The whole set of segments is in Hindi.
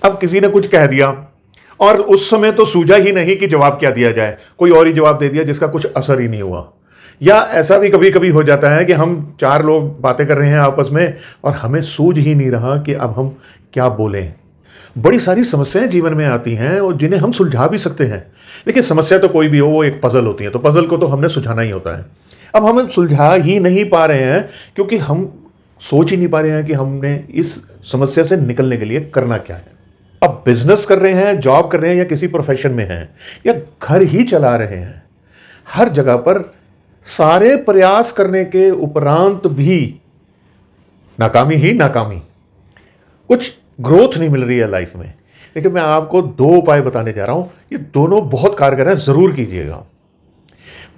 अब किसी ने कुछ कह दिया और उस समय तो सूझा ही नहीं कि जवाब क्या दिया जाए, कोई और ही जवाब दे दिया जिसका कुछ असर ही नहीं हुआ। या ऐसा भी कभी कभी हो जाता है कि हम चार लोग बातें कर रहे हैं आपस में और हमें सूझ ही नहीं रहा कि अब हम क्या बोलें। बड़ी सारी समस्याएं जीवन में आती हैं और जिन्हें हम सुलझा भी सकते हैं, लेकिन समस्या तो कोई भी हो, वो एक पजल होती है, तो पजल को तो हमने सुलझाना ही होता है। अब हम सुलझा ही नहीं पा रहे हैं क्योंकि हम सोच ही नहीं पा रहे हैं कि हमने इस समस्या से निकलने के लिए करना क्या है। अब बिजनेस कर रहे हैं, जॉब कर रहे हैं, या किसी प्रोफेशन में हैं, या घर ही चला रहे हैं, हर जगह पर सारे प्रयास करने के उपरांत भी नाकामी ही नाकामी, कुछ ग्रोथ नहीं मिल रही है लाइफ में। लेकिन मैं आपको दो उपाय बताने जा रहा हूं, ये दोनों बहुत कारगर हैं, जरूर कीजिएगा।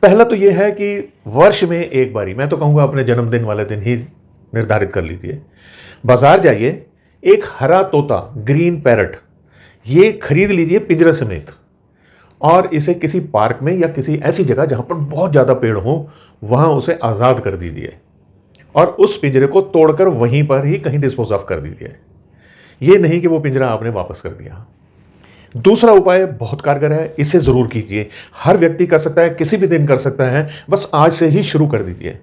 पहला तो यह है कि वर्ष में एक बारी, मैं तो कहूंगा अपने जन्मदिन वाले दिन ही निर्धारित कर लीजिए, बाजार जाइए, एक हरा तोता, ग्रीन पैरट, ये खरीद लीजिए पिंजरे समेत, और इसे किसी पार्क में या किसी ऐसी जगह जहां पर बहुत ज्यादा पेड़ हो, वहां उसे आजाद कर दीजिए और उस पिंजरे को तोड़कर वहीं पर ही कहीं डिस्पोज ऑफ कर दीजिए। यह नहीं कि वो पिंजरा आपने वापस कर दिया। दूसरा उपाय बहुत कारगर है, इसे जरूर कीजिए। हर व्यक्ति कर सकता है, किसी भी दिन कर सकता है, बस आज से ही शुरू कर दीजिए।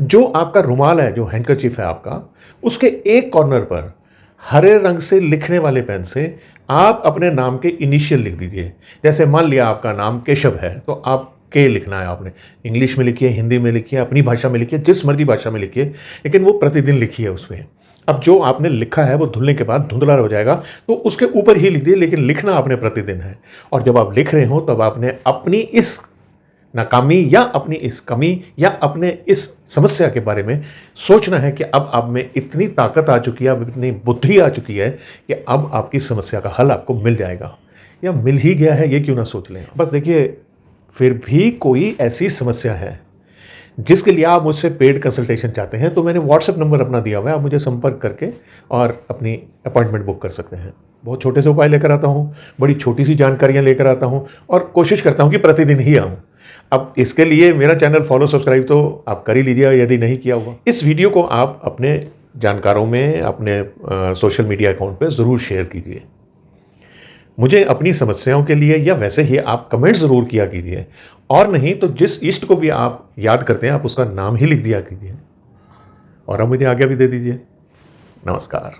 जो आपका रुमाल है, जो हैंडकरचीफ है आपका, उसके एक कॉर्नर पर हरे रंग से लिखने वाले पेन से आप अपने नाम के इनिशियल लिख दीजिए। जैसे मान लिया आपका नाम केशव है, तो आप के लिखना है, आपने इंग्लिश में लिखिए, हिंदी में लिखिए, अपनी भाषा में लिखिए, जिस मर्जी भाषा में लिखिए, लेकिन वो प्रतिदिन लिखिए उसमें। अब जो आपने लिखा है वो धुलने के बाद धुंधला हो जाएगा, तो उसके ऊपर ही लिख दिए, लेकिन लिखना आपने प्रतिदिन है। और जब आप लिख रहे हो तब आपने अपनी इस नाकामी या अपनी इस कमी या अपने इस समस्या के बारे में सोचना है कि अब आप में इतनी ताकत आ चुकी है, अब इतनी बुद्धि आ चुकी है कि अब आपकी समस्या का हल आपको मिल जाएगा, या मिल ही गया है, ये क्यों ना सोच लें। बस देखिए, फिर भी कोई ऐसी समस्या है जिसके लिए आप मुझसे पेड कंसल्टेशन चाहते हैं, तो मैंने व्हाट्सएप नंबर अपना दिया हुआ है, आप मुझे संपर्क करके और अपनी अपॉइंटमेंट बुक कर सकते हैं। बहुत छोटे से उपाय लेकर आता हूँ, बड़ी छोटी सी जानकारियाँ लेकर आता हूँ, और कोशिश करता हूँ कि प्रतिदिन ही आऊँ। अब इसके लिए मेरा चैनल फॉलो, सब्सक्राइब तो आप कर ही लीजिए यदि नहीं किया हुआ। इस वीडियो को आप अपने जानकारों में, अपने सोशल मीडिया अकाउंट पे ज़रूर शेयर कीजिए। मुझे अपनी समस्याओं के लिए या वैसे ही आप कमेंट ज़रूर किया कीजिए, और नहीं तो जिस इष्ट को भी आप याद करते हैं आप उसका नाम ही लिख दिया कीजिए, और अब मुझे आज्ञा भी दे दीजिए। नमस्कार।